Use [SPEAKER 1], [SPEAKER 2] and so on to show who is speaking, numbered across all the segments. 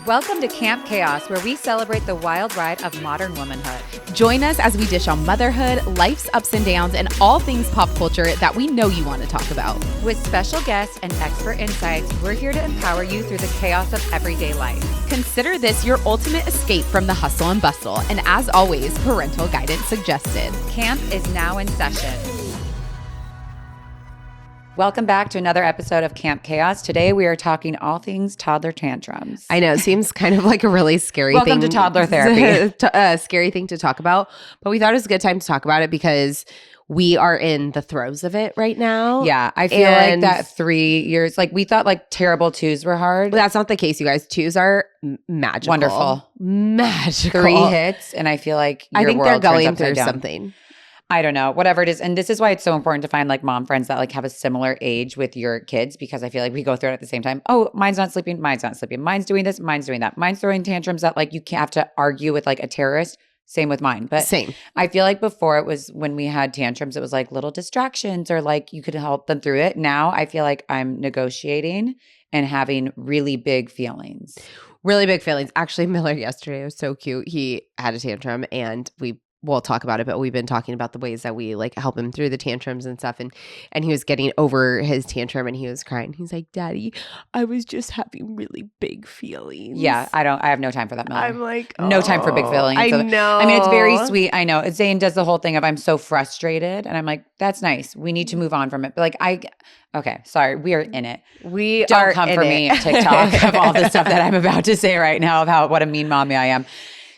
[SPEAKER 1] Welcome to Camp Chaos, where we celebrate the wild ride of modern womanhood.
[SPEAKER 2] Join us as we dish on motherhood, life's ups and downs, and all things pop culture that we know you want to talk about.
[SPEAKER 1] With special guests and expert insights, we're here to empower you through the chaos of everyday life.
[SPEAKER 2] Consider this your ultimate escape from the hustle and bustle. And as always, parental guidance suggested.
[SPEAKER 1] Camp is now in session. Welcome back to another episode of Camp Chaos. Today we are talking all things toddler tantrums.
[SPEAKER 2] I know, it seems kind of like a really scary
[SPEAKER 1] Welcome to toddler therapy.
[SPEAKER 2] Scary thing to talk about, but we thought it was a good time to talk about it because we are in the throes of it right now.
[SPEAKER 1] Yeah, I feel like that 3 years, like we thought like terrible twos were hard.
[SPEAKER 2] But that's not the case, you guys. Twos are magical.
[SPEAKER 1] Wonderful.
[SPEAKER 2] Magical.
[SPEAKER 1] 3 hits, and I feel like your
[SPEAKER 2] I think
[SPEAKER 1] world
[SPEAKER 2] they're going
[SPEAKER 1] turns
[SPEAKER 2] through
[SPEAKER 1] upside down.
[SPEAKER 2] something.
[SPEAKER 1] I don't know, whatever it is. And this is why it's so important to find like mom friends that like have a similar age with your kids, because I feel like we go through it at the same time. Oh, mine's not sleeping. Mine's not sleeping. Mine's doing this. Mine's doing that. Mine's throwing tantrums that like you can't have to argue with like a terrorist. Same with mine. But
[SPEAKER 2] Same.
[SPEAKER 1] I feel like before it was when we had tantrums, it was like little distractions or like you could help them through it. Now I feel like I'm negotiating and having really big feelings.
[SPEAKER 2] Really big feelings. Actually, Miller yesterday was so cute. He had a tantrum and we'll talk about it, but we've been talking about the ways that we like help him through the tantrums and stuff. And he was getting over his tantrum and he was crying. He's like, Daddy, I was just having really big feelings.
[SPEAKER 1] Yeah, I have no time for that, Miller.
[SPEAKER 2] I'm like,
[SPEAKER 1] no time for big feelings.
[SPEAKER 2] I know.
[SPEAKER 1] I mean, it's very sweet. I know. Zane does the whole thing of I'm so frustrated. And I'm like, that's nice. We need to move on from it. But like, okay, sorry. We are in it. Don't come for me, TikTok, of all the stuff that I'm about to say right now about what a mean mommy I am.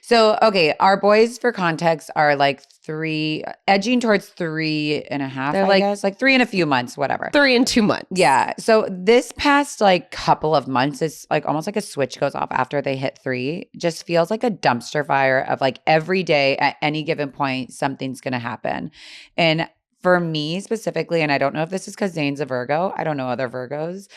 [SPEAKER 1] So, okay, our boys, for context, are like 3, edging towards 3.5,
[SPEAKER 2] They're
[SPEAKER 1] I guess. Like 3 and a few months, whatever.
[SPEAKER 2] 3 and 2 months.
[SPEAKER 1] Yeah. So this past like couple of months, it's like almost like a switch goes off after they hit 3. Just feels like a dumpster fire of like every day at any given point, something's going to happen. And for me specifically, and I don't know if this is because Zane's a Virgo. I don't know other Virgos.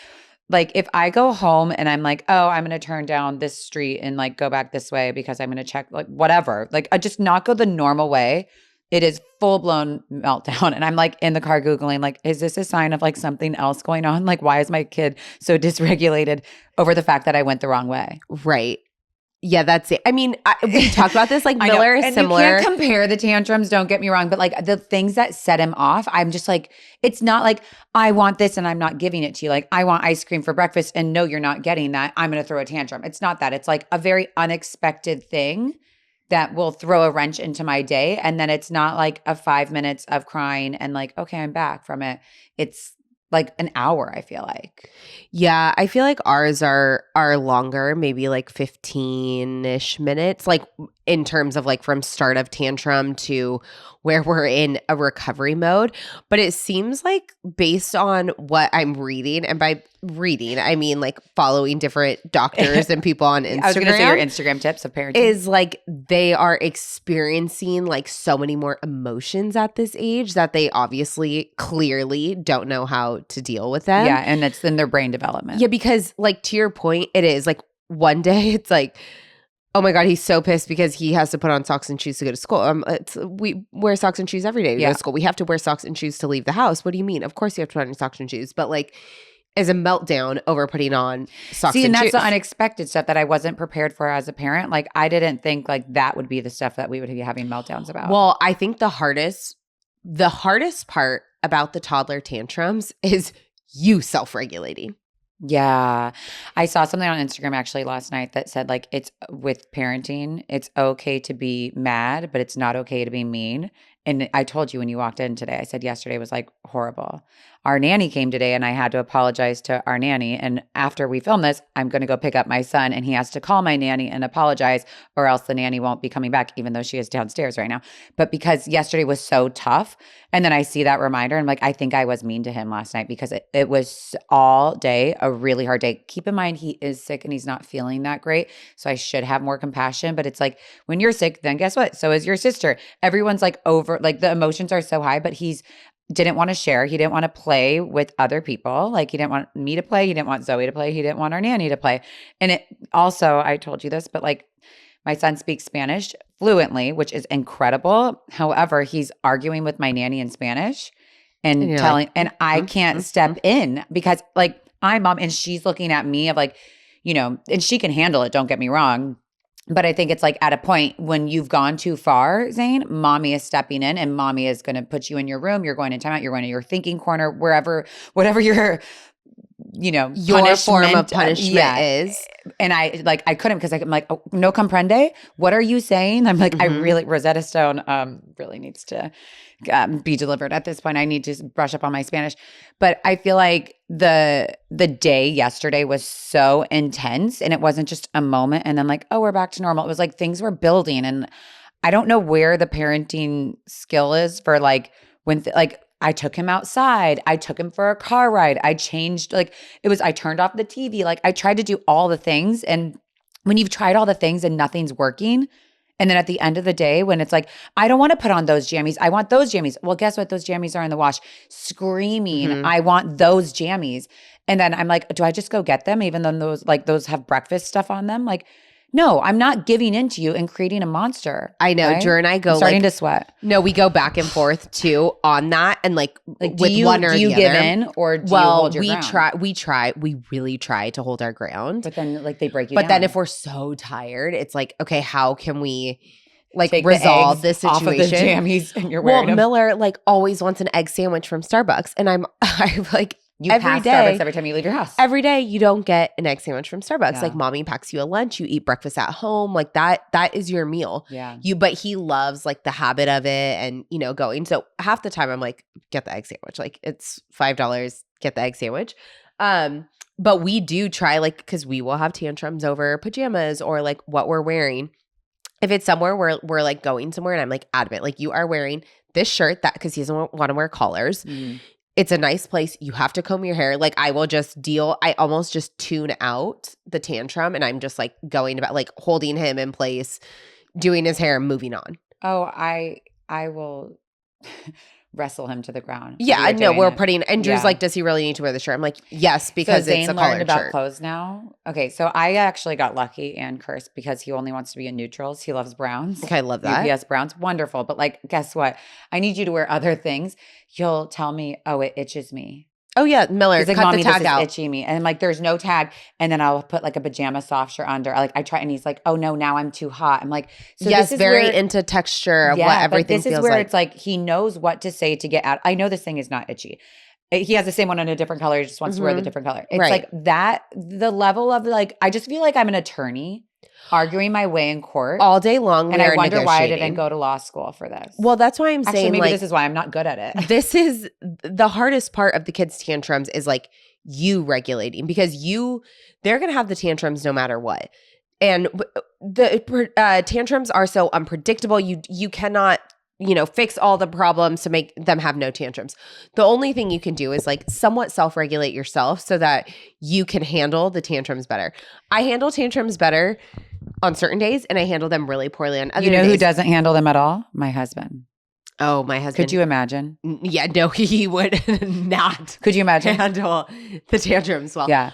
[SPEAKER 1] Like if I go home and I'm like, oh, I'm going to turn down this street and like go back this way because I'm going to check like whatever, like I just not go the normal way. It is full blown meltdown. And I'm like in the car Googling, like, is this a sign of like something else going on? Like, why is my kid so dysregulated over the fact that I went the wrong way?
[SPEAKER 2] Right. Yeah, that's it. I mean, we talked about this. Like Miller is similar.
[SPEAKER 1] You can't compare the tantrums, don't get me wrong. But like the things that set him off, I'm just like, it's not like I want this and I'm not giving it to you. Like I want ice cream for breakfast and no, you're not getting that. I'm going to throw a tantrum. It's not that. It's like a very unexpected thing that will throw a wrench into my day. And then it's not like a 5 minutes of crying and like, okay, I'm back from it. It's like an hour, I feel like.
[SPEAKER 2] Yeah, I feel like ours are longer, maybe like 15-ish minutes, like in terms of like from start of tantrum to where we're in a recovery mode. But it seems like based on what I'm reading, and by reading, I mean like following different doctors and people on Instagram.
[SPEAKER 1] I was going to say your Instagram tips of parenting.
[SPEAKER 2] Is like they are experiencing like so many more emotions at this age that they obviously clearly don't know how to deal with them.
[SPEAKER 1] Yeah, and it's in their brain development.
[SPEAKER 2] Yeah, because like to your point, it is like one day it's like, oh my God, he's so pissed because he has to put on socks and shoes to go to school. We wear socks and shoes every day to go to school. We have to wear socks and shoes to leave the house. What do you mean? Of course you have to put on your socks and shoes. But like as a meltdown over putting on socks and shoes.
[SPEAKER 1] See, and that's the unexpected stuff that I wasn't prepared for as a parent. Like I didn't think like that would be the stuff that we would be having meltdowns about.
[SPEAKER 2] Well, I think the hardest part about the toddler tantrums is you self-regulating.
[SPEAKER 1] Yeah. I saw something on Instagram actually last night that said like it's with parenting, it's okay to be mad, but it's not okay to be mean. And I told you when you walked in today, I said yesterday was like horrible. Our nanny came today and I had to apologize to our nanny. And after we film this, I'm going to go pick up my son and he has to call my nanny and apologize or else the nanny won't be coming back, even though she is downstairs right now. But because yesterday was so tough. And then I see that reminder and I'm like, I think I was mean to him last night because it was all day, a really hard day. Keep in mind, he is sick and he's not feeling that great. So I should have more compassion. But it's like when you're sick, then guess what? So is your sister. Everyone's like over, like the emotions are so high, but he's didn't want to share. He didn't want to play with other people. Like he didn't want me to play. He didn't want Zoe to play. He didn't want our nanny to play. And it also, I told you this, but like my son speaks Spanish fluently, which is incredible. However, he's arguing with my nanny in Spanish and telling, and I can't step in because like I'm mom and she's looking at me of like, and she can handle it, don't get me wrong. But I think it's like at a point when you've gone too far, Zane, mommy is stepping in and mommy is going to put you in your room. You're going in timeout. You're going to your thinking corner, whatever your
[SPEAKER 2] form of punishment is.
[SPEAKER 1] And I couldn't because I'm like, oh, no comprende. What are you saying? I'm like, Rosetta Stone really needs to be delivered at this point. I need to brush up on my Spanish. But I feel like the day yesterday was so intense, and it wasn't just a moment and then like, oh, we're back to normal. It was like things were building, and I don't know where the parenting skill is for like when I took him outside. I took him for a car ride. I changed, I turned off the TV. Like I tried to do all the things. And when you've tried all the things and nothing's working, and then at the end of the day, when it's like, I don't want to put on those jammies. I want those jammies. Well, guess what? Those jammies are in the wash. Screaming, I want those jammies. And then I'm like, do I just go get them? Even though those have breakfast stuff on them? Like, no, I'm not giving in to you and creating a monster.
[SPEAKER 2] I know.
[SPEAKER 1] Right?
[SPEAKER 2] Drew and I go
[SPEAKER 1] I'm starting to sweat.
[SPEAKER 2] No, we go back and forth too on that, and with one or the other. Do you
[SPEAKER 1] give in or do you hold your ground?
[SPEAKER 2] We really try to hold our ground.
[SPEAKER 1] But then they break you
[SPEAKER 2] down.
[SPEAKER 1] But
[SPEAKER 2] then if we're so tired, it's like, okay, how can we resolve this situation?
[SPEAKER 1] Off of the jammies and you're wearing them.
[SPEAKER 2] Miller always wants an egg sandwich from Starbucks, and I'm like,
[SPEAKER 1] you pass Starbucks every time you leave your house.
[SPEAKER 2] Every day you don't get an egg sandwich from Starbucks. Yeah. Like mommy packs you a lunch, you eat breakfast at home. Like that is your meal.
[SPEAKER 1] Yeah.
[SPEAKER 2] But he loves the habit of it and going. So half the time I'm like, get the egg sandwich. Like it's $5, get the egg sandwich. But we do try because we will have tantrums over pajamas or what we're wearing. If it's somewhere where we're going somewhere and I'm adamant, you are wearing this shirt because he doesn't want to wear collars. It's a nice place. You have to comb your hair. I will just I almost just tune out the tantrum and I'm just going about holding him in place, doing his hair and moving on.
[SPEAKER 1] Oh, I will wrestle him to the ground.
[SPEAKER 2] Yeah, I know. We're putting, and Drew's does he really need to wear the shirt? I'm like, yes, because
[SPEAKER 1] so
[SPEAKER 2] it's a collared
[SPEAKER 1] about
[SPEAKER 2] shirt.
[SPEAKER 1] Clothes now. Okay, so I actually got lucky and cursed because he only wants to be in neutrals. He loves browns.
[SPEAKER 2] Okay, I love that.
[SPEAKER 1] UPS browns, wonderful. But guess what? I need you to wear other things. You'll tell me, oh, it itches me.
[SPEAKER 2] Oh yeah, Miller, cut
[SPEAKER 1] Mommy,
[SPEAKER 2] the tag out.
[SPEAKER 1] This is itchy me. And I'm like, there's no tag. And then I'll put a pajama soft shirt under. I try, and he's like, oh no, now I'm too hot. I'm like, so
[SPEAKER 2] yes,
[SPEAKER 1] this is
[SPEAKER 2] very into texture of what everything feels like.
[SPEAKER 1] This is where it's like he knows what to say to get out. I know this thing is not itchy. He has the same one in a different color. He just wants to wear the different color. It's that, the level of I just feel like I'm an attorney arguing my way in court
[SPEAKER 2] all day long.
[SPEAKER 1] And I wonder why I didn't go to law school for this.
[SPEAKER 2] Well, that's why I'm saying
[SPEAKER 1] maybe this is why I'm not good at it.
[SPEAKER 2] This is the hardest part of the kids' tantrums is you regulating, because they're going to have the tantrums no matter what. And the tantrums are so unpredictable. You cannot fix all the problems to make them have no tantrums. The only thing you can do is somewhat self-regulate yourself so that you can handle the tantrums better. I handle tantrums better on certain days and I handle them really poorly on other days.
[SPEAKER 1] Who doesn't handle them at all? My husband.
[SPEAKER 2] Oh, my husband.
[SPEAKER 1] Could you imagine?
[SPEAKER 2] Yeah, no, he would not.
[SPEAKER 1] Could you imagine?
[SPEAKER 2] Handle the tantrums well.
[SPEAKER 1] Yeah.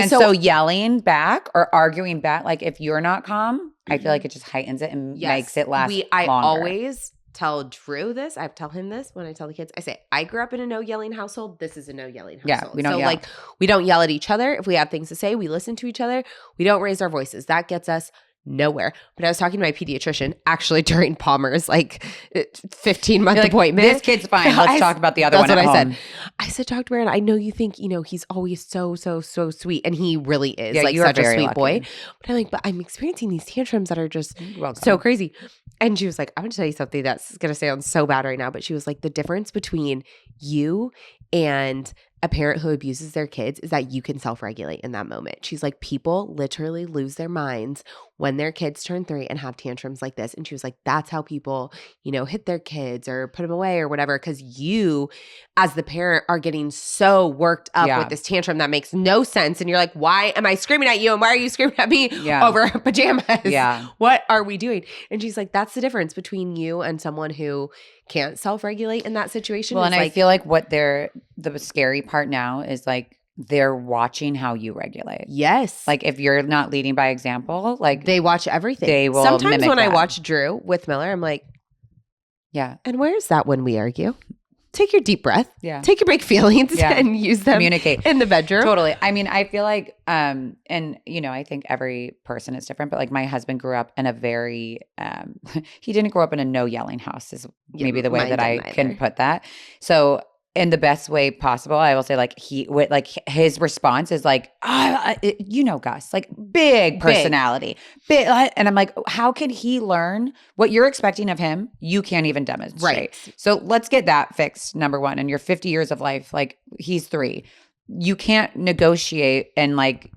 [SPEAKER 1] So yelling back or arguing back, if you're not calm, I feel like it just heightens it and makes it last longer.
[SPEAKER 2] I always tell Drew this. I tell him this when I tell the kids. I say, I grew up in a no yelling household. This is a no yelling household.
[SPEAKER 1] Yeah, we don't yell.
[SPEAKER 2] We don't yell at each other. If we have things to say, we listen to each other. We don't raise our voices. That gets us nowhere. But I was talking to my pediatrician actually during Palmer's 15-month appointment.
[SPEAKER 1] This kid's fine. Let's talk about the other one at home.
[SPEAKER 2] Said. I said, Dr. Barron, I know you think, he's always so sweet. And he really is such a sweet
[SPEAKER 1] lucky.
[SPEAKER 2] boy. But I'm but I'm experiencing these tantrums that are just so crazy. And she was like, I'm going to tell you something that's going to sound so bad right now. But she was like, the difference between you and a parent who abuses their kids is that you can self-regulate in that moment. She's like, people literally lose their minds when their kids turn 3 and have tantrums like this. And she was like, that's how people, hit their kids or put them away or whatever. Because you, as the parent, are getting so worked up with this tantrum that makes no sense. And you're like, why am I screaming at you? And why are you screaming at me over pajamas? Yeah. What are we doing? And she's like, that's the difference between you and someone who can't self-regulate in that situation.
[SPEAKER 1] Well, and I feel like the scary part now is they're watching how you regulate.
[SPEAKER 2] Yes.
[SPEAKER 1] If you're not leading by example,
[SPEAKER 2] they watch everything.
[SPEAKER 1] They will
[SPEAKER 2] Sometimes
[SPEAKER 1] mimic
[SPEAKER 2] when
[SPEAKER 1] that.
[SPEAKER 2] I watch Drew with Miller, I'm like,
[SPEAKER 1] yeah.
[SPEAKER 2] And where's that when we argue? take your deep breath.
[SPEAKER 1] Yeah.
[SPEAKER 2] Take your big feelings and use them.
[SPEAKER 1] Communicate
[SPEAKER 2] in the bedroom.
[SPEAKER 1] Totally. I mean, I feel like, and you know, I think every person is different, but like my husband grew up in a very, he didn't grow up in a no yelling house is maybe the way that I can put that. So in the best way possible, I will say like his response is like, you know, Gus, like big personality, big. And I'm like, how can he learn what you're expecting of him? You can't even demonstrate.
[SPEAKER 2] Right.
[SPEAKER 1] So let's get that fixed. Number one, in your 50 years of life, like he's 3. You can't negotiate and like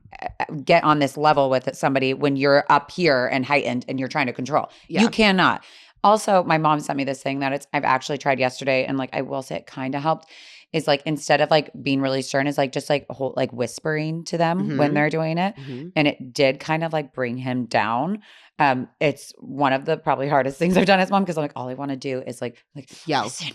[SPEAKER 1] get on this level with somebody when you're up here and heightened and you're trying to control. Yeah. You cannot. Also, my mom sent me this thing that I've actually tried yesterday, and like I will say it kind of helped. Is like instead of like being really stern, is like just like like whispering to them when they're doing it, and it did kind of like bring him down. It's one of the probably hardest things I've done as mom because I'm like all I want to do is like
[SPEAKER 2] yell.
[SPEAKER 1] Listen,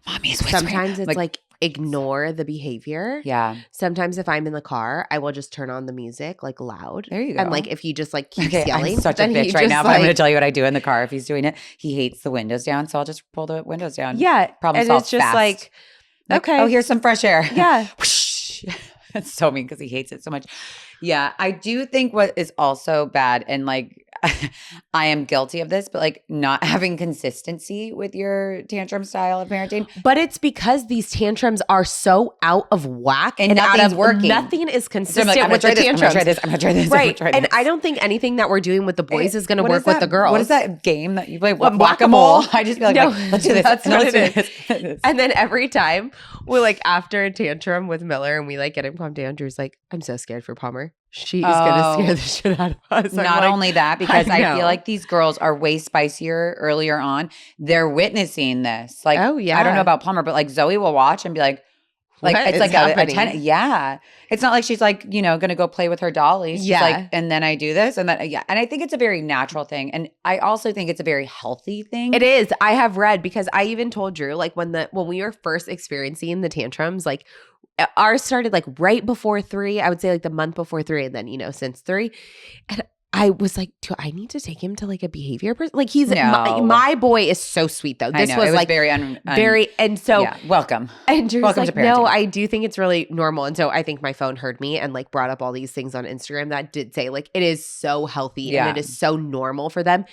[SPEAKER 1] mommy is whispering.
[SPEAKER 2] Sometimes it's like ignore the behavior.
[SPEAKER 1] Yeah.
[SPEAKER 2] Sometimes if I'm in the car, I will just turn on the music like loud.
[SPEAKER 1] There you go.
[SPEAKER 2] And like if he just like keeps yelling,
[SPEAKER 1] I'm such a bitch right now. But I'm going to tell you what I do in the car if he's doing it. He hates the windows down, so I'll just pull the windows down.
[SPEAKER 2] Yeah.
[SPEAKER 1] Problem solved. It's just
[SPEAKER 2] fast. Like okay.
[SPEAKER 1] Oh, here's some fresh air.
[SPEAKER 2] Yeah.
[SPEAKER 1] That's so mean because he hates it so much. Yeah. I do think what is also bad and like I am guilty of this, but like not having consistency with your tantrum style of parenting.
[SPEAKER 2] But it's because these tantrums are so out of whack
[SPEAKER 1] and nothing's working.
[SPEAKER 2] Nothing is consistent
[SPEAKER 1] so like,
[SPEAKER 2] with the tantrums.
[SPEAKER 1] I'm gonna try this.
[SPEAKER 2] Right. And I don't think anything that we're doing with the boys is going to work with the girls.
[SPEAKER 1] What is that game that you play? Whack-a-mole. I just be like, let's do this.
[SPEAKER 2] That's what it is. And then every time we're like after a tantrum with Miller and we like get him calmed down, Drew's like, I'm so scared for Palmer. She is going to scare the shit out of us.
[SPEAKER 1] Not only that, because I feel like these girls are way spicier earlier on. They're witnessing this. Like, oh, yeah. I don't know about Palmer, but like Zoe will watch and be like it's like a yeah. It's not like she's like, you know, going to go play with her dollies. She's like, and then I do this and then, And I think it's a very natural thing. And I also think it's a very healthy thing.
[SPEAKER 2] It is. I have read because I even told Drew, like when we were first experiencing the tantrums, like ours started like right before 3. I would say like the month before 3. And then, you know, since 3. And I was like, do I need to take him to like a behavior person? Like he's my boy is so sweet though. This was like
[SPEAKER 1] very
[SPEAKER 2] and so
[SPEAKER 1] welcome.
[SPEAKER 2] And Drew's
[SPEAKER 1] welcome
[SPEAKER 2] like,
[SPEAKER 1] to parenting.
[SPEAKER 2] No, I do think it's really normal. And so I think my phone heard me and like brought up all these things on Instagram that did say like it is so healthy and it is so normal for them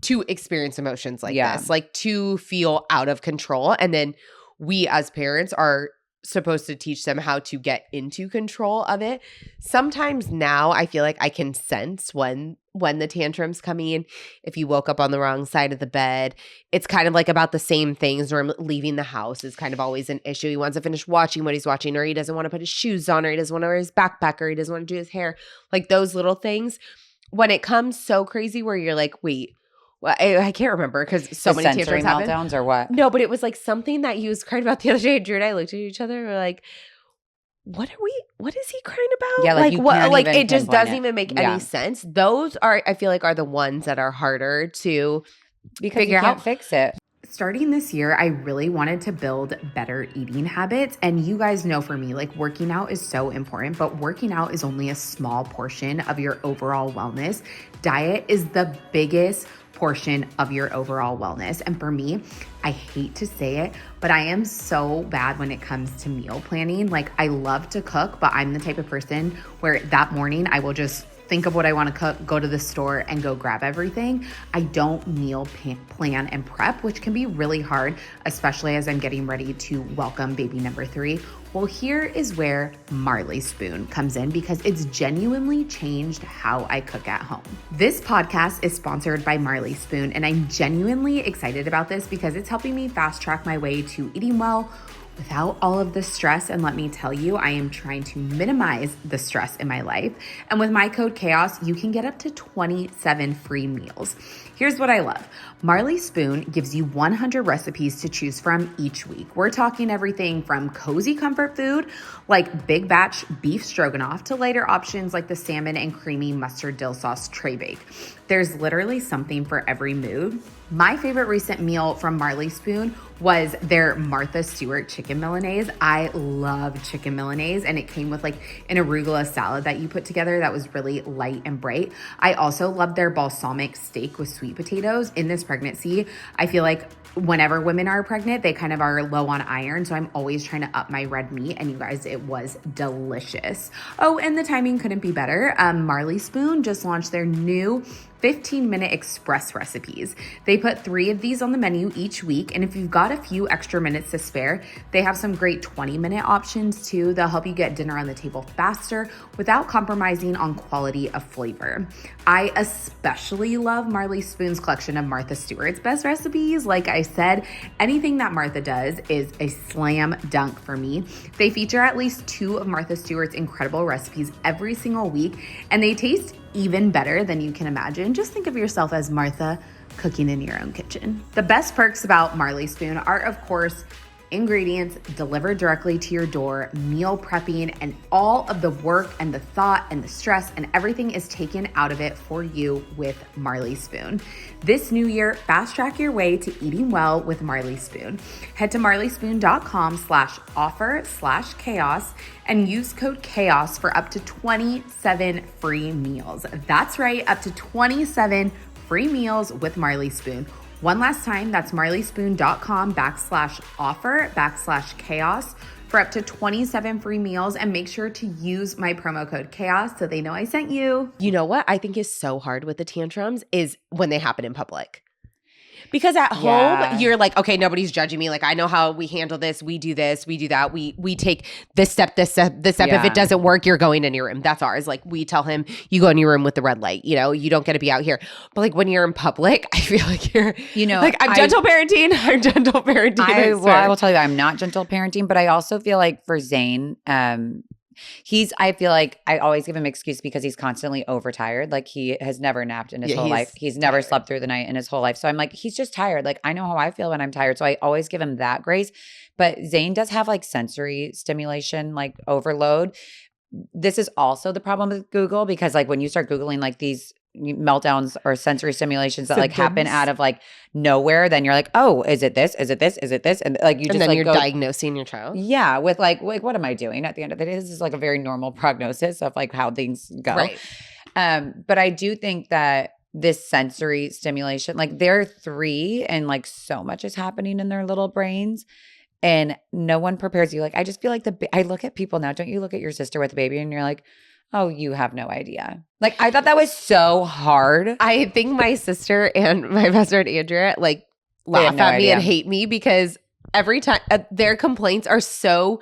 [SPEAKER 2] to experience emotions like this, like to feel out of control. And then we as parents are supposed to teach them how to get into control of it. Sometimes now I feel like I can sense when the tantrum's coming in. If you woke up on the wrong side of the bed, it's kind of like about the same things, or leaving the house is kind of always an issue. He wants to finish watching what he's watching, or he doesn't want to put his shoes on, or he doesn't want to wear his backpack, or he doesn't want to do his hair. Like those little things. When it comes so crazy where you're like, wait, well, I can't remember because so many tantrums happen.
[SPEAKER 1] Meltdowns or what?
[SPEAKER 2] No, but it was like something that he was crying about the other day. Drew and I looked at each other and we're like, what is he crying about?
[SPEAKER 1] Yeah, like what?
[SPEAKER 2] Like it just doesn't even make any sense. Those I feel like are the ones that are harder to figure out.
[SPEAKER 1] Fix it.
[SPEAKER 3] Starting this year, I really wanted to build better eating habits. And you guys know for me, like working out is so important, but working out is only a small portion of your overall wellness. Diet is the biggest portion of your overall wellness. And for me, I hate to say it, but I am so bad when it comes to meal planning. Like I love to cook, but I'm the type of person where that morning I will just think of what I want to cook, go to the store and go grab everything. I don't meal plan and prep, which can be really hard, especially as I'm getting ready to welcome baby number 3. Well, here is where Marley Spoon comes in because it's genuinely changed how I cook at home. This podcast is sponsored by Marley Spoon, and I'm genuinely excited about this because it's helping me fast track my way to eating well without all of the stress. And let me tell you, I am trying to minimize the stress in my life. And with my code CHAOS, you can get up to 27 free meals. Here's what I love. Marley Spoon gives you 100 recipes to choose from each week. We're talking everything from cozy comfort food like big batch beef stroganoff to lighter options like the salmon and creamy mustard dill sauce tray bake. There's literally something for every mood. My favorite recent meal from Marley Spoon was their Martha Stewart chicken Milanese. I love chicken Milanese, and it came with like an arugula salad that you put together that was really light and bright. I also love their balsamic steak with sweet potatoes. In this pregnancy, I feel like whenever women are pregnant, they kind of are low on iron. So I'm always trying to up my red meat. And you guys, it was delicious. Oh, and the timing couldn't be better. Marley Spoon just launched their new 15-minute express recipes. They put 3 of these on the menu each week. And if you've got a few extra minutes to spare, they have some great 20-minute options too. They'll help you get dinner on the table faster without compromising on quality of flavor. I especially love Marley Spoon's collection of Martha Stewart's best recipes. Like I said, anything that Martha does is a slam dunk for me. They feature at least 2 of Martha Stewart's incredible recipes every single week, and they taste even better than you can imagine. Just think of yourself as Martha cooking in your own kitchen. The best perks about Marley Spoon are, of course, ingredients delivered directly to your door, meal prepping, and all of the work and the thought and the stress and everything is taken out of it for you with Marley Spoon. This new year, fast track your way to eating well with Marley Spoon. Head to marleyspoon.com/offer/chaos and use code chaos for up to 27 free meals. That's right, up to 27 free meals with Marley Spoon. One last time, that's marleyspoon.com/offer/chaos for up to 27 free meals, and make sure to use my promo code chaos so they know I sent you.
[SPEAKER 2] You know what I think is so hard with the tantrums is when they happen in public. Because at home, you're like, okay, nobody's judging me. Like, I know how we handle this. We do this. We do that. We take this step, this step, this step.
[SPEAKER 1] Yeah.
[SPEAKER 2] If it doesn't work, you're going in your room. That's ours. Like, we tell him, you go in your room with the red light. You know, you don't get to be out here. But like when you're in public, I feel like you're, like I'm gentle parenting. I'm gentle parenting.
[SPEAKER 1] I will tell you, I'm not gentle parenting, but I also feel like for Zane, I feel like I always give him excuse because he's constantly overtired. Like he has never napped in his whole life. He's never slept through the night in his whole life. So I'm like, he's just tired. Like I know how I feel when I'm tired. So I always give him that grace. But Zane does have like sensory stimulation, like overload. This is also the problem with Google because like when you start Googling like these meltdowns or sensory stimulations that like happen out of like nowhere, then you're like, oh, is it this? Is it this? Is it this? And like you just
[SPEAKER 2] then
[SPEAKER 1] like
[SPEAKER 2] you're diagnosing your child.
[SPEAKER 1] Yeah, with like what am I doing at the end of the day? This is like a very normal prognosis of like how things go.
[SPEAKER 2] Right.
[SPEAKER 1] But I do think that this sensory stimulation, like they're 3 and like so much is happening in their little brains. And no one prepares you. Like, I just feel like I look at people now. Don't you look at your sister with a baby and you're like, oh, you have no idea. Like, I thought that was so hard.
[SPEAKER 2] I think my sister and my best friend Andrea like laugh at me and hate me because every time their complaints are so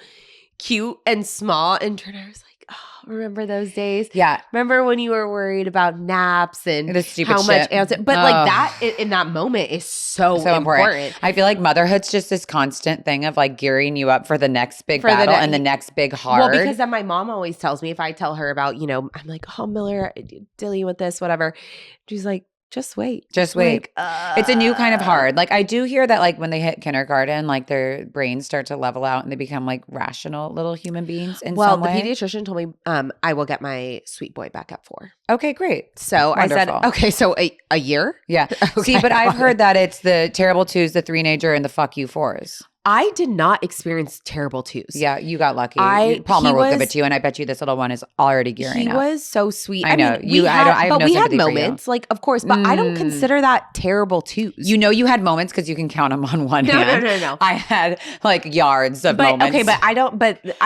[SPEAKER 2] cute and small. And Turner was like, oh, remember those days?
[SPEAKER 1] Yeah.
[SPEAKER 2] Remember when you were worried about naps and
[SPEAKER 1] the stupid
[SPEAKER 2] how much
[SPEAKER 1] shit.
[SPEAKER 2] answer? But like that in that moment is so important.
[SPEAKER 1] I feel like motherhood's just this constant thing of like gearing you up for the next big battle and the next big hard.
[SPEAKER 2] Well, because then my mom always tells me if I tell her about, you know, I'm like, oh, Miller, dealing with this, whatever. She's like, just wait.
[SPEAKER 1] Just wait. It's a new kind of hard. Like I do hear that like when they hit kindergarten, like their brains start to level out and they become like rational little human beings in some way.
[SPEAKER 2] Well, the pediatrician told me I will get my sweet boy back at 4.
[SPEAKER 1] Okay, great.
[SPEAKER 2] So wonderful. I said, okay, so a year?
[SPEAKER 1] Yeah. Okay. See, but I've heard that it's the terrible 2s, the 3-nager, and the fuck you 4s.
[SPEAKER 2] I did not experience terrible 2s.
[SPEAKER 1] Yeah, you got lucky. Palmer will give it to you, and I bet you this little one is already gearing up.
[SPEAKER 2] He was so sweet.
[SPEAKER 1] I know.
[SPEAKER 2] Mean,
[SPEAKER 1] I have no
[SPEAKER 2] we had
[SPEAKER 1] sympathy for you.
[SPEAKER 2] moments, like, of course, but I don't consider that terrible 2s.
[SPEAKER 1] You know you had moments because you can count them on one hand.
[SPEAKER 2] No.
[SPEAKER 1] I had like yards of moments.
[SPEAKER 2] Okay, but I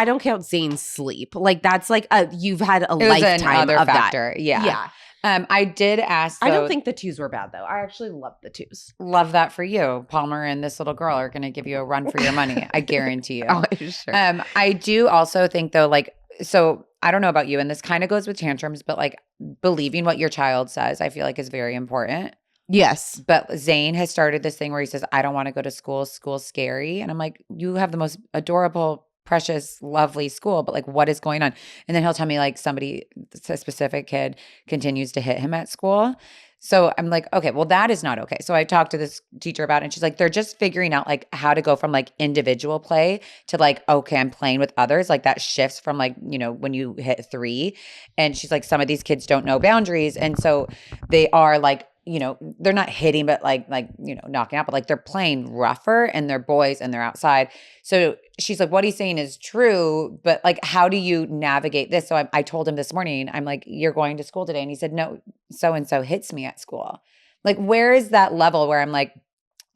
[SPEAKER 2] don't count Zane's sleep. Like that's like you've had a lifetime
[SPEAKER 1] another
[SPEAKER 2] of
[SPEAKER 1] factor.
[SPEAKER 2] that.
[SPEAKER 1] Yeah. I did ask. Though,
[SPEAKER 2] I don't think the 2s were bad though. I actually love the 2s.
[SPEAKER 1] Love that for you. Palmer and this little girl are going to give you a run for your money. I guarantee you.
[SPEAKER 2] Oh, sure.
[SPEAKER 1] I do also think though, like, so I don't know about you, and this kind of goes with tantrums, but like believing what your child says, I feel like is very important.
[SPEAKER 2] Yes.
[SPEAKER 1] But Zane has started this thing where he says, I don't want to go to school. School's scary. And I'm like, you have the most adorable, precious, lovely school, but like what is going on? And then he'll tell me like a specific kid continues to hit him at school. So I'm like, okay, well that is not okay. So I talked to this teacher about it and she's like, they're just figuring out like how to go from like individual play to like, okay, I'm playing with others. Like that shifts from like, you know, when you hit 3 and she's like, some of these kids don't know boundaries. And so they are like they're not hitting, but like, knocking out, but like they're playing rougher and they're boys and they're outside. So she's like, what he's saying is true, but like, how do you navigate this? So I told him this morning, I'm like, you're going to school today. And he said, no, so-and-so hits me at school. Like, where is that level where I'm like,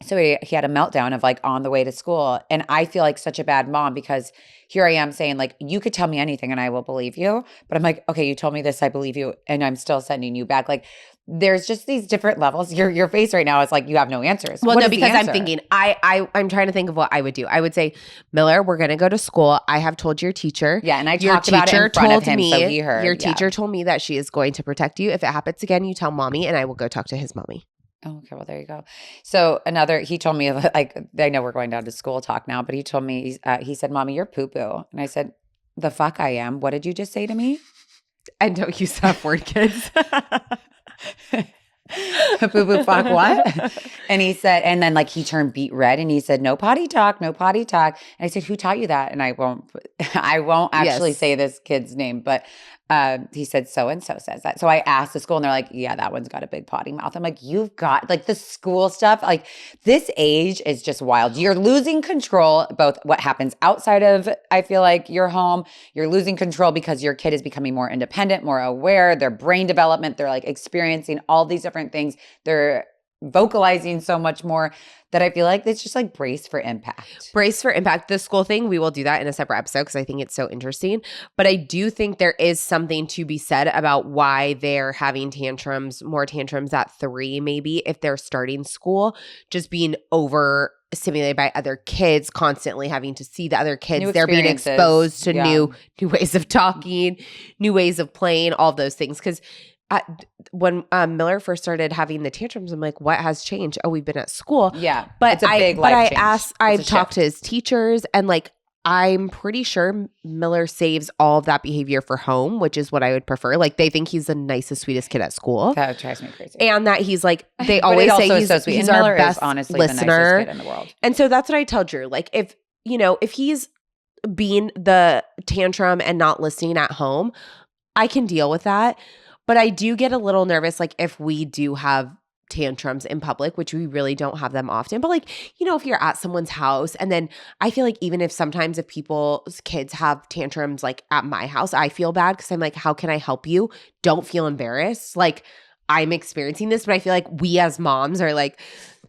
[SPEAKER 1] so he had a meltdown of like on the way to school. And I feel like such a bad mom because here I am saying like, you could tell me anything and I will believe you. But I'm like, okay, you told me this, I believe you. And I'm still sending you back. Like there's just these different levels. Your face right now is like, you have no answers.
[SPEAKER 2] Well,
[SPEAKER 1] What
[SPEAKER 2] no,
[SPEAKER 1] is the
[SPEAKER 2] because I'm
[SPEAKER 1] answer?
[SPEAKER 2] thinking, I'm trying to think of what I would do. I would say, Miller, we're going to go to school. I have told your teacher.
[SPEAKER 1] Yeah, and I
[SPEAKER 2] your
[SPEAKER 1] talked about it in front of him,
[SPEAKER 2] me,
[SPEAKER 1] so he heard.
[SPEAKER 2] Your
[SPEAKER 1] Yeah.
[SPEAKER 2] teacher told me that she is going to protect you. If it happens again, you tell mommy and I will go talk to his mommy.
[SPEAKER 1] Oh, okay. Well, there you go. So he told me, like, I know we're going down to school talk now, but he told me, he said, Mommy, you're poo-poo. And I said, the fuck I am. What did you just say to me?
[SPEAKER 2] And don't use that word, kids.
[SPEAKER 1] Poo-poo fuck what? And he said, and then like he turned beet red and he said, no potty talk, no potty talk. And I said, who taught you that? And I won't actually say this kid's name, but he said, so-and-so says that. So I asked the school and they're like, yeah, that one's got a big potty mouth. I'm like, you've got like the school stuff. Like this age is just wild. You're losing control, both what happens outside of, I feel like your home, you're losing control because your kid is becoming more independent, more aware, their brain development, they're like experiencing all these different things. They're vocalizing so much more that I feel like it's just like brace for impact.
[SPEAKER 2] Brace for impact. The school thing, we will do that in a separate episode because I think it's so interesting. But I do think there is something to be said about why they're having more tantrums at 3, maybe if they're starting school, just being overstimulated by other kids, constantly having to see the other kids. They're being exposed to new ways of talking, new ways of playing, all of those things. Because when Miller first started having the tantrums, I'm like, what has changed? Oh, we've been at school.
[SPEAKER 1] Yeah.
[SPEAKER 2] But
[SPEAKER 1] it's a big life change.
[SPEAKER 2] I've talked to his teachers and like, I'm pretty sure Miller saves all of that behavior for home, which is what I would prefer. Like they think he's the nicest, sweetest kid at school.
[SPEAKER 1] That drives me crazy.
[SPEAKER 2] And that he's like, they always say he's,
[SPEAKER 1] so sweet.
[SPEAKER 2] he's
[SPEAKER 1] And
[SPEAKER 2] our
[SPEAKER 1] Miller
[SPEAKER 2] best
[SPEAKER 1] is honestly
[SPEAKER 2] listener.
[SPEAKER 1] the nicest kid in the world.
[SPEAKER 2] And so that's what I tell Drew. Like if he's being the tantrum and not listening at home, I can deal with that. But I do get a little nervous, like if we do have tantrums in public, which we really don't have them often. But like, if you're at someone's house, and then I feel like even if people's kids have tantrums like at my house, I feel bad because I'm like, how can I help you? Don't feel embarrassed. Like I'm experiencing this, but I feel like we as moms are like,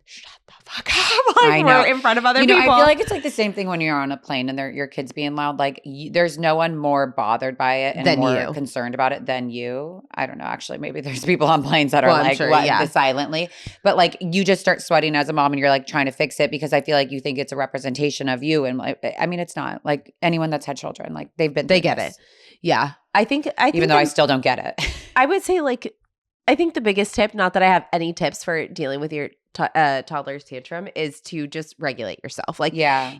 [SPEAKER 2] shut the fuck up. Like
[SPEAKER 1] I know.
[SPEAKER 2] we're in front of other people.
[SPEAKER 1] I feel like it's like the same thing when you're on a plane and your kids being loud. Like there's no one more bothered by it and more concerned about it than you. I don't know. Actually, maybe there's people on planes that are silently. But like you just start sweating as a mom and you're like trying to fix it because I feel like you think it's a representation of you. And like, I mean, it's not. Like anyone that's had children, like they get it.
[SPEAKER 2] Yeah. I think
[SPEAKER 1] even though I still don't get it.
[SPEAKER 2] I would say like, I think the biggest tip, not that I have any tips for dealing with your toddler's tantrum, is to just regulate yourself. Like,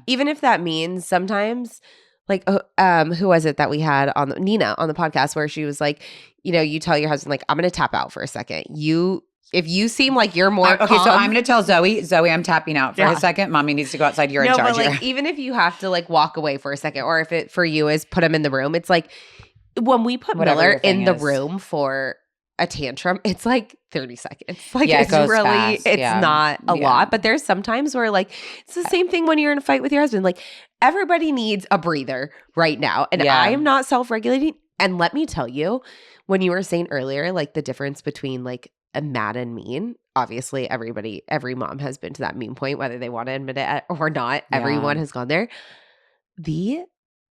[SPEAKER 2] even if that means sometimes, like, who was it that we had on Nina on the podcast where she was like, you tell your husband like, I'm going to tap out for a second. If you seem like you're more
[SPEAKER 1] okay,
[SPEAKER 2] calm,
[SPEAKER 1] so I'm going to tell Zoe, I'm tapping out for a second. Mommy needs to go outside. You're in charge.
[SPEAKER 2] But like, even if you have to like walk away for a second, or if it for you is put him in the room, it's like when we put Miller in the room for a tantrum, it's like 30 seconds. Like it's really fast. It's not a lot, but there's some times where like it's the same thing when you're in a fight with your husband. Like everybody needs a breather right now, and I am not self-regulating. And let me tell you, when you were saying earlier, like the difference between like a mad and mean, obviously every mom has been to that mean point, whether they want to admit it or not. Everyone has gone there. The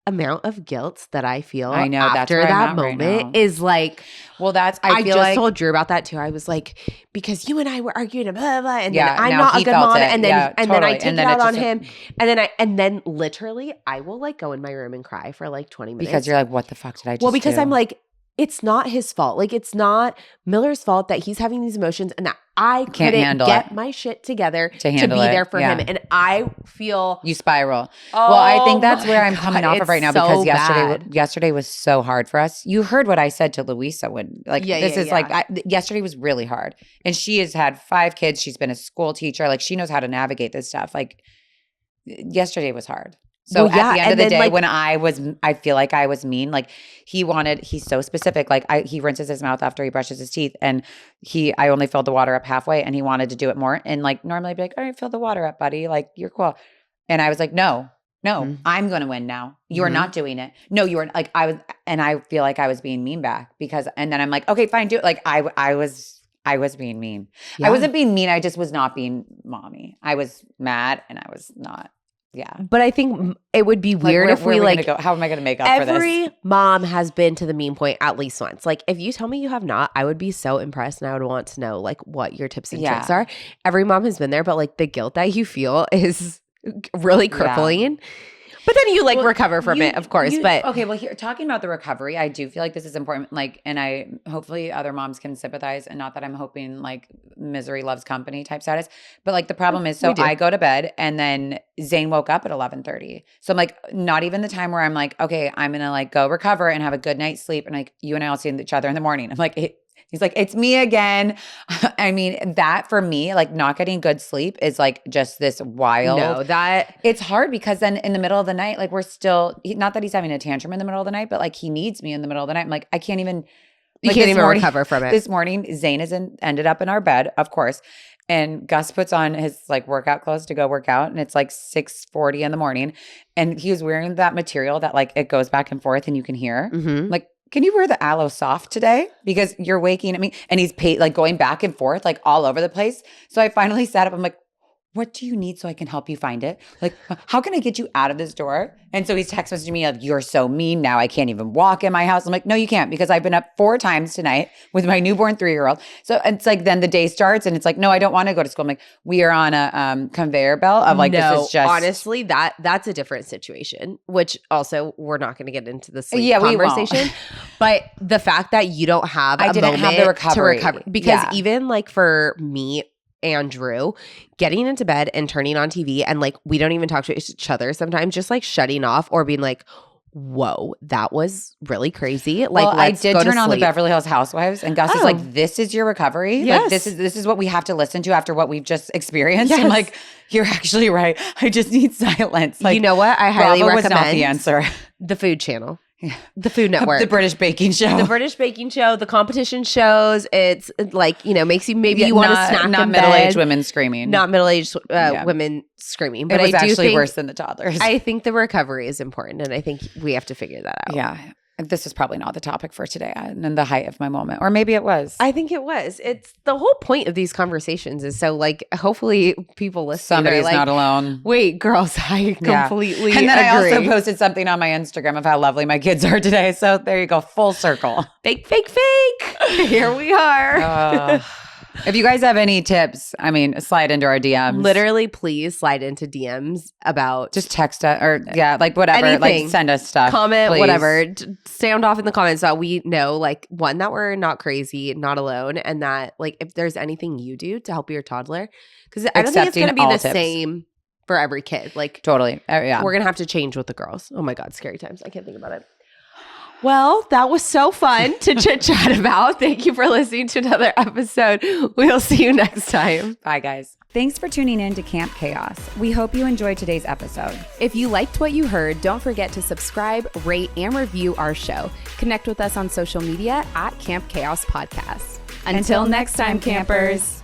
[SPEAKER 2] amount of guilt that I feel after that moment is like,
[SPEAKER 1] well,
[SPEAKER 2] I just told Drew about that too. I was like, because you and I were arguing and blah, blah, and then I'm not a good mom. And then I take it out on him. And then literally I will like go in my room and cry for like 20 minutes.
[SPEAKER 1] Because you're like, what the fuck did I just
[SPEAKER 2] Well, because
[SPEAKER 1] do?
[SPEAKER 2] I'm like, it's not his fault. Like it's not Miller's fault that he's having these emotions and that I couldn't get my shit together to be there for him. And I feel
[SPEAKER 1] you spiral. Well, I think that's where I'm coming off of right now because yesterday was so hard for us. You heard what I said to Louisa when yesterday was really hard. And she has had 5 kids. She's been a school teacher. Like she knows how to navigate this stuff. Like yesterday was hard. So
[SPEAKER 2] Well, yeah,
[SPEAKER 1] at the end of
[SPEAKER 2] and
[SPEAKER 1] the
[SPEAKER 2] then,
[SPEAKER 1] day,
[SPEAKER 2] like-
[SPEAKER 1] when I feel like I was mean, like he's so specific. Like he rinses his mouth after he brushes his teeth, and I only filled the water up halfway, and he wanted to do it more. And like normally I'd be like, all right, fill the water up, buddy. Like you're cool. And I was like, no, I'm going to win now. You're not doing it. No, you are like, I feel like I was being mean back and then I'm like, okay, fine, do it. Like I was being mean.
[SPEAKER 2] Yeah.
[SPEAKER 1] I wasn't being mean. I just was not being mommy. I was mad and I was not. Yeah.
[SPEAKER 2] But I think it would be weird if
[SPEAKER 1] where
[SPEAKER 2] we
[SPEAKER 1] are
[SPEAKER 2] like
[SPEAKER 1] go? How am I going to make up for this?
[SPEAKER 2] every mom has been to the mean point at least once. Like if you tell me you have not, I would be so impressed and I would want to know like what your tips and tricks are. Every mom has been there, but like the guilt that you feel is really crippling. Yeah. But then you like recover from it, of course. But
[SPEAKER 1] okay, well, here talking about the recovery, I do feel like this is important. Like, and I hopefully other moms can sympathize, and not that I'm hoping like misery loves company type status. But like the problem is, so I go to bed, and then Zane woke up at 11:30. So I'm like, not even the time where I'm like, okay, I'm gonna like go recover and have a good night's sleep, and like you and I will see each other in the morning. I'm like. He's like, it's me again. I mean, that for me, like not getting good sleep is like just this wild.
[SPEAKER 2] No, that
[SPEAKER 1] it's hard because then in the middle of the night, like we're still, not that he's having a tantrum in the middle of the night, but like he needs me in the middle of the night. I'm like, I can't even.
[SPEAKER 2] You
[SPEAKER 1] like
[SPEAKER 2] can't even recover from it.
[SPEAKER 1] This morning, Zane ended up in our bed, of course. And Gus puts on his like workout clothes to go work out. And it's like 6:40 in the morning. And he was wearing that material that like it goes back and forth and you can hear.
[SPEAKER 2] Mm-hmm.
[SPEAKER 1] Like, can you wear the aloe soft today? Because you're waking me. And he's like going back and forth, like all over the place. So I finally sat up. I'm like, what do you need so I can help you find it? Like, how can I get you out of this door? And so he's text messaging me like, you're so mean now. I can't even walk in my house. I'm like, no, you can't because I've been up 4 times tonight with my newborn 3-year-old. So it's like then the day starts and it's like, no, I don't want to go to school. I'm like, we are on a conveyor belt of like, this is just.
[SPEAKER 2] Honestly, that's a different situation, which also we're not going to get into the sleep
[SPEAKER 1] we
[SPEAKER 2] conversation.
[SPEAKER 1] won't.
[SPEAKER 2] But the fact that you don't have a moment
[SPEAKER 1] have the recovery.
[SPEAKER 2] to recover. Because even like for me, Andrew, getting into bed and turning on TV and like we don't even talk to each other sometimes, just like shutting off or being like, whoa, that was really crazy. Like,
[SPEAKER 1] I did turn on the Beverly Hills Housewives and Gus is like, this is your recovery?
[SPEAKER 2] Yes.
[SPEAKER 1] Like this is what we have to listen to after what we've just experienced. Yes. I'm like, you're actually right. I just need silence. Like,
[SPEAKER 2] you know what? I highly recommend
[SPEAKER 1] was not the answer.
[SPEAKER 2] The Food Channel. Yeah. The Food Network.
[SPEAKER 1] The British Baking Show.
[SPEAKER 2] The British Baking Show, the competition shows. It's like, you know, makes you you want to snack
[SPEAKER 1] not
[SPEAKER 2] in
[SPEAKER 1] middle-aged
[SPEAKER 2] bed.
[SPEAKER 1] Women screaming.
[SPEAKER 2] Not middle-aged women screaming. But
[SPEAKER 1] it was
[SPEAKER 2] I do
[SPEAKER 1] actually
[SPEAKER 2] think,
[SPEAKER 1] worse than the toddlers.
[SPEAKER 2] I think the recovery is important, and I think we have to figure that out.
[SPEAKER 1] Yeah. This is probably not the topic for today and the height of my moment. Or maybe it was.
[SPEAKER 2] I think it was. It's the whole point of these conversations is so like hopefully people listening
[SPEAKER 1] Somebody's
[SPEAKER 2] like,
[SPEAKER 1] not alone.
[SPEAKER 2] Wait, girls, I completely
[SPEAKER 1] And then
[SPEAKER 2] agree.
[SPEAKER 1] I also posted something on my Instagram of how lovely my kids are today. So there you go. Full circle.
[SPEAKER 2] Fake. Here we are.
[SPEAKER 1] If you guys have any tips, I mean, slide into our DMs.
[SPEAKER 2] Literally, please slide into DMs about
[SPEAKER 1] just text us or like whatever.
[SPEAKER 2] Anything.
[SPEAKER 1] Like send us stuff.
[SPEAKER 2] Comment,
[SPEAKER 1] please.
[SPEAKER 2] whatever. Sound off in the comments so we know like one, that we're not crazy, not alone, and that like if there's anything you do to help your toddler, because I don't think it's going to be the same for every kid. Like
[SPEAKER 1] totally. Yeah.
[SPEAKER 2] We're going to have to change with the girls. Oh my God, scary times. I can't think about it. Well, that was so fun to chit chat about. Thank you for listening to another episode. We'll see you next time.
[SPEAKER 1] Bye, guys. Thanks for tuning in to Camp Chaos. We hope you enjoyed today's episode.
[SPEAKER 4] If you liked what you heard, don't forget to subscribe, rate, and review our show. Connect with us on social media at Camp Chaos Podcast. Until next time, campers.